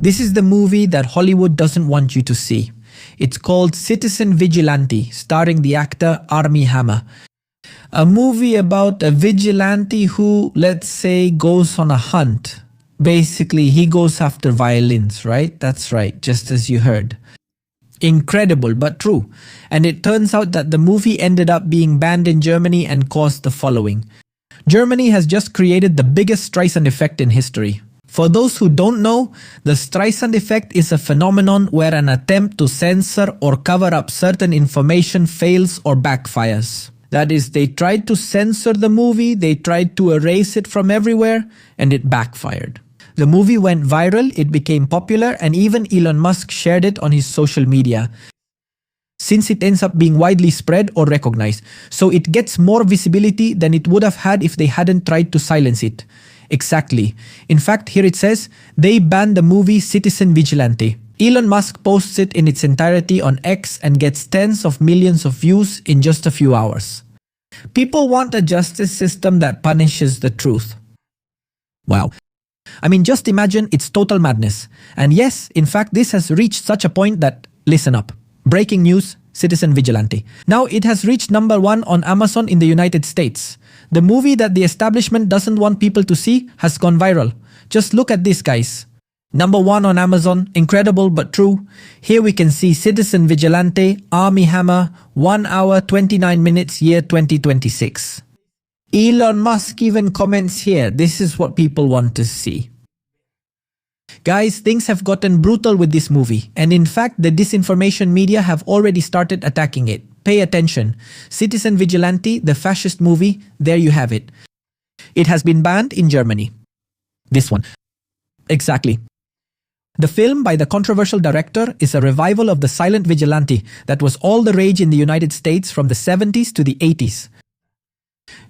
This is the movie that Hollywood doesn't want you to see. It's called Citizen Vigilante, starring the actor Armie. A movie about a vigilante who, let's say, goes on a hunt. Basically, he goes after violins, right? That's right, just as you heard. Incredible, but true. And it turns out that the movie ended up being banned in Germany and caused the following. Germany has just created the biggest Streisand effect in history. For those who don't know, the Streisand effect is a phenomenon where an attempt to censor or cover up certain information fails or backfires. That is, they tried to censor the movie, they tried to erase it from everywhere, and it backfired. The movie went viral, it became popular, and even Elon Musk shared it on his social media, since it ends up being widely spread or recognized. So it gets more visibility than it would have had if they hadn't tried to silence it. Exactly. In fact, here it says, they banned the movie Citizen Vigilante. Elon Musk posts it in its entirety on X and gets tens of millions of views in just a few hours. People want a justice system that punishes the truth. Wow. I mean, just imagine, it's total madness. And yes, in fact, this has reached such a point that, listen up. Breaking news, Citizen Vigilante. Now it has reached #1 on Amazon in the United States. The movie that the establishment doesn't want people to see has gone viral. Just look at this, guys. #1 on Amazon, incredible but true. Here we can see Citizen Vigilante, Armie, 1 hour 29 minutes, year 2026. Elon Musk even comments here, this is what people want to see. Guys, things have gotten brutal with this movie, and in fact the disinformation media have already started attacking it. Pay attention. Citizen Vigilante, the fascist movie, there you have it. It has been banned in Germany. This one. Exactly. The film by the controversial director is a revival of the silent vigilante that was all the rage in the United States from the 70s to the 80s.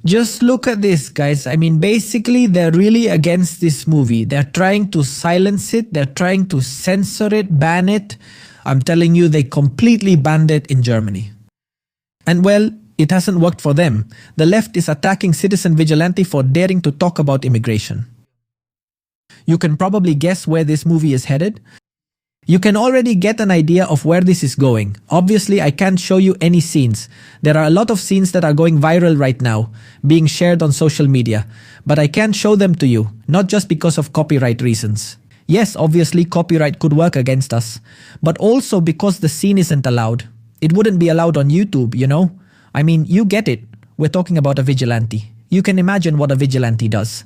Just look at this, guys. I mean, basically, they're really against this movie. They're trying to silence it. They're trying to censor it, ban it. I'm telling you, they completely banned it in Germany. And well, it hasn't worked for them. The left is attacking Citizen Vigilante for daring to talk about immigration. You can probably guess where this movie is headed. You can already get an idea of where this is going. Obviously, I can't show you any scenes. There are a lot of scenes that are going viral right now, being shared on social media. But I can't show them to you, not just because of copyright reasons. Yes, obviously copyright could work against us, but also because the scene isn't allowed. It wouldn't be allowed on YouTube, you know? I mean, you get it. We're talking about a vigilante. You can imagine what a vigilante does.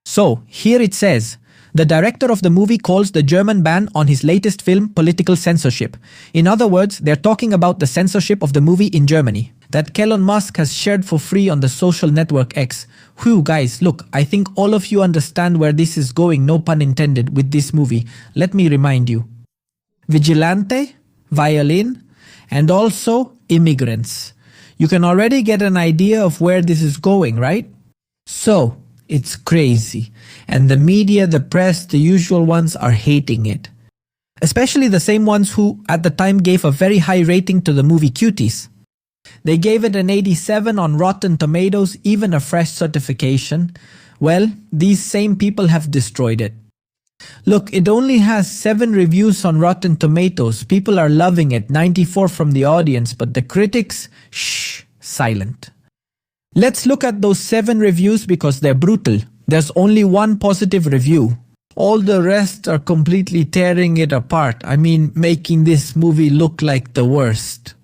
So, here it says, the director of the movie calls the German ban on his latest film political censorship. In other words, they're talking about the censorship of the movie in Germany that Elon Musk has shared for free on the social network X. Whew, guys, look, I think all of you understand where this is going, no pun intended, with this movie. Let me remind you. Vigilante, violin, and also immigrants. You can already get an idea of where this is going, right? So, it's crazy. And the media, the press, the usual ones are hating it. Especially the same ones who, at the time, gave a very high rating to the movie Cuties. They gave it an 87 on Rotten Tomatoes, even a fresh certification. Well, these same people have destroyed it. Look, it only has 7 reviews on Rotten Tomatoes. People are loving it, 94 from the audience, but the critics, shh, silent. Let's look at those 7 reviews because they're brutal. There's only 1 positive review. All the rest are completely tearing it apart. I mean, making this movie look like the worst.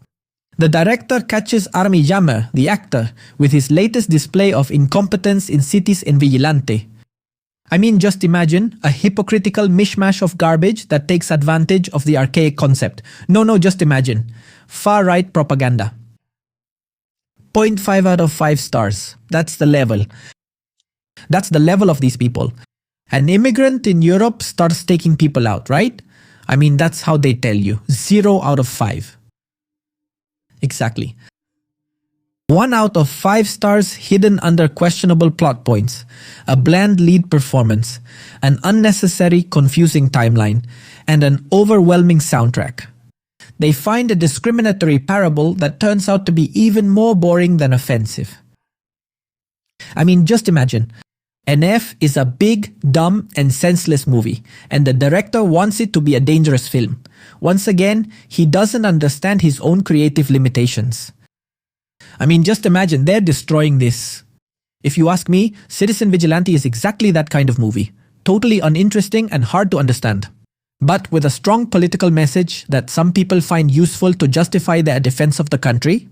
The director catches Armie, the actor, with his latest display of incompetence in Cities in Vigilante. I mean, just imagine a hypocritical mishmash of garbage that takes advantage of the archaic concept. No, just imagine. Far-right propaganda. 0.5 out of 5 stars. That's the level. That's the level of these people. An immigrant in Europe starts taking people out, right? I mean, that's how they tell you. 0 out of 5. Exactly. 1 out of 5 stars hidden under questionable plot points, a bland lead performance, an unnecessary, confusing timeline, and an overwhelming soundtrack. They find a discriminatory parable that turns out to be even more boring than offensive. I mean, just imagine. An F is a big, dumb, and senseless movie, and the director wants it to be a dangerous film. Once again, he doesn't understand his own creative limitations. I mean, just imagine, they're destroying this. If you ask me, Citizen Vigilante is exactly that kind of movie. Totally uninteresting and hard to understand. But with a strong political message that some people find useful to justify their defense of the country.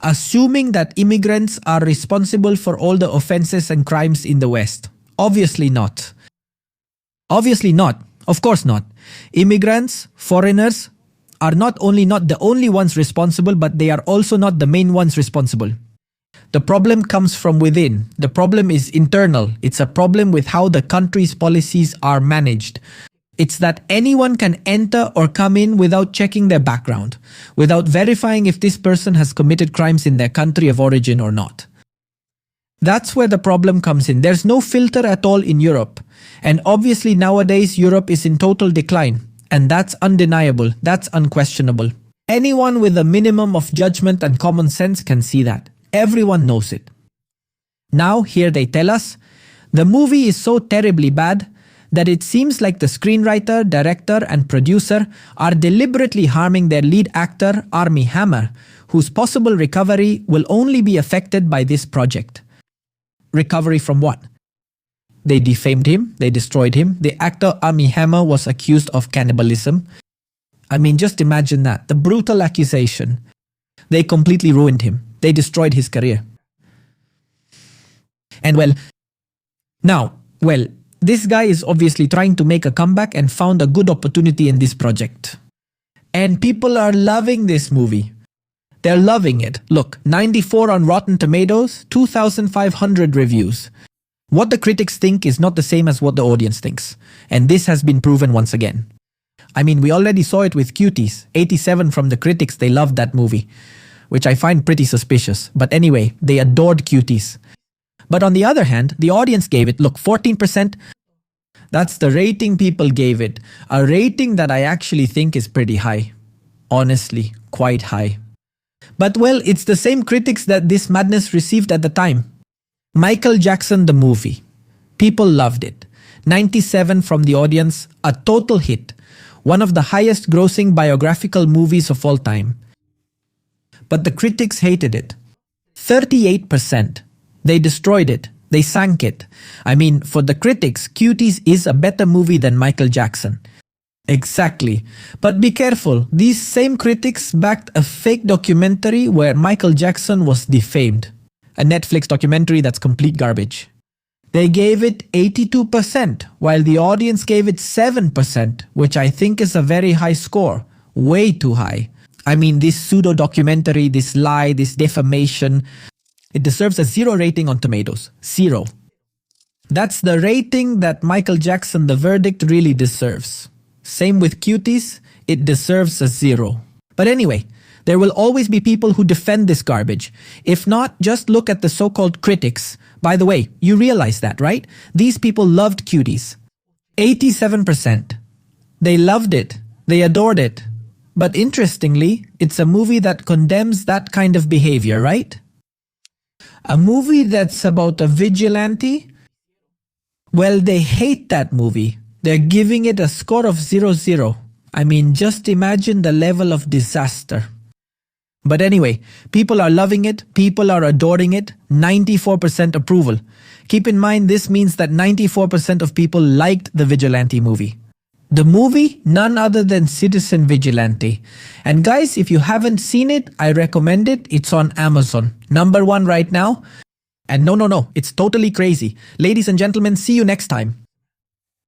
Assuming that immigrants are responsible for all the offenses and crimes in the West. Obviously not. Obviously not. Of course not. Immigrants, foreigners, are not only not the only ones responsible, but they are also not the main ones responsible. The problem comes from within. The problem is internal. It's a problem with how the country's policies are managed. It's that anyone can enter or come in without checking their background, without verifying if this person has committed crimes in their country of origin or not. That's where the problem comes in. There's no filter at all in Europe. And obviously nowadays Europe is in total decline. And that's undeniable. That's unquestionable. Anyone with a minimum of judgment and common sense can see that. Everyone knows it. Now here they tell us, the movie is so terribly bad that it seems like the screenwriter, director, and producer are deliberately harming their lead actor, Armie Hammer, whose possible recovery will only be affected by this project. Recovery from what? They defamed him, they destroyed him. The actor Armie Hammer was accused of cannibalism. I mean, just imagine that. The brutal accusation. They completely ruined him. They destroyed his career. And this guy is obviously trying to make a comeback and found a good opportunity in this project. And people are loving this movie. They're loving it. Look, 94 on Rotten Tomatoes, 2,500 reviews. What the critics think is not the same as what the audience thinks. And this has been proven once again. I mean, we already saw it with Cuties. 87 from the critics, they loved that movie, which I find pretty suspicious. But anyway, they adored Cuties. But on the other hand, the audience gave it, look, 14%. That's the rating people gave it. A rating that I actually think is pretty high. Honestly, quite high. But well, it's the same critics that this madness received at the time. Michael Jackson the movie. People loved it. 97 from the audience, a total hit. One of the highest grossing biographical movies of all time. But the critics hated it. 38%. They destroyed it. They sank it. I mean, for the critics, Cuties is a better movie than Michael Jackson. Exactly. But be careful, these same critics backed a fake documentary where Michael Jackson was defamed. A Netflix documentary that's complete garbage. They gave it 82%, while the audience gave it 7%, which I think is a very high score. Way too high. I mean, this pseudo-documentary, this lie, this defamation, it deserves a 0 rating on Tomatoes. 0. That's the rating that Michael Jackson the verdict really deserves. Same with Cuties, it deserves a 0. But anyway, there will always be people who defend this garbage. If not, just look at the so-called critics. By the way, you realize that, right? These people loved Cuties. 87%. They loved it. They adored it. But interestingly, it's a movie that condemns that kind of behavior, right? A movie that's about a vigilante? Well, they hate that movie. They're giving it a score of 0-0. I mean, just imagine the level of disaster. But anyway, people are loving it, people are adoring it, 94% approval. Keep in mind, this means that 94% of people liked the Vigilante movie. The movie, none other than Citizen Vigilante. And guys, if you haven't seen it, I recommend it. It's on Amazon. #1 right now. And no, it's totally crazy. Ladies and gentlemen, see you next time.